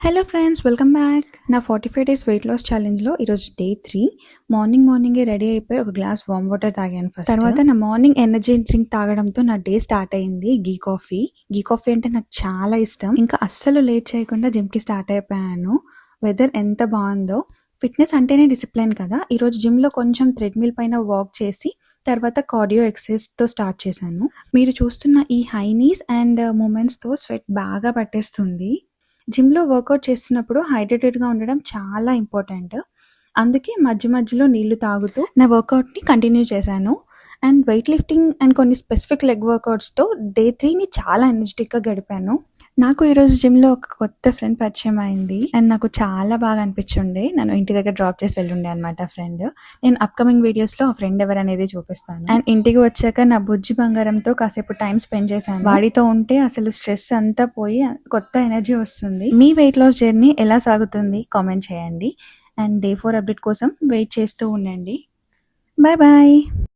Hello friends, welcome back. నా 45 days weight loss ఛాలెంజ్లో ఈరోజు day 3. మార్నింగే రెడీ అయిపోయి ఒక గ్లాస్ వామ్ వాటర్ తాగాను ఫస్ట్. తర్వాత నా మార్నింగ్ ఎనర్జీ డ్రింక్ తాగడంతో నా డే స్టార్ట్ అయింది. గీ కాఫీ అంటే నాకు చాలా ఇష్టం. ఇంకా అస్సలు లేట్ చేయకుండా జిమ్కి స్టార్ట్ అయిపోయాను. వెదర్ ఎంత బాగుందో. ఫిట్నెస్ అంటేనే డిసిప్లిన్ కదా. ఈరోజు జిమ్లో కొంచెం థ్రెడ్మిల్ పైన వాక్ చేసి తర్వాత కార్డియో ఎక్సర్సైజ్తో స్టార్ట్ చేశాను. మీరు చూస్తున్న ఈ హై నీస్ అండ్ మూమెంట్స్తో స్వెట్ బాగా పట్టేస్తుంది. జిమ్లో వర్కౌట్ చేస్తున్నప్పుడు హైడ్రేటెడ్గా ఉండడం చాలా ఇంపార్టెంట్. అందుకే మధ్యలో నీళ్లు తాగుతూ నా వర్కౌట్ని కంటిన్యూ చేశాను. అండ్ వెయిట్ లిఫ్టింగ్ అండ్ కొన్ని స్పెసిఫిక్ లెగ్ వర్కౌట్స్తో డే 3ని చాలా ఎనర్జెటిక్గా గడిపాను. నాకు ఈరోజు జిమ్లో ఒక కొత్త ఫ్రెండ్ పరిచయం అయింది అండ్ నాకు చాలా బాగా అనిపించుండే. నన్ను ఇంటి దగ్గర డ్రాప్ చేసి వెళ్ళుండే అనమాట ఫ్రెండ్. నేను అప్కమింగ్ వీడియోస్లో ఆ ఫ్రెండ్ ఎవరనేది చూపిస్తాను. అండ్ ఇంటికి వచ్చాక నా బుజ్జి బంగారంతో కాసేపు టైం స్పెండ్ చేశాను. వాడితో ఉంటే అసలు స్ట్రెస్ అంతా పోయి కొత్త ఎనర్జీ వస్తుంది. మీ వెయిట్ లాస్ జర్నీ ఎలా సాగుతుంది కామెంట్ చేయండి. అండ్ డే 4 అప్డేట్ కోసం వెయిట్ చేస్తూ ఉండండి. Bye bye.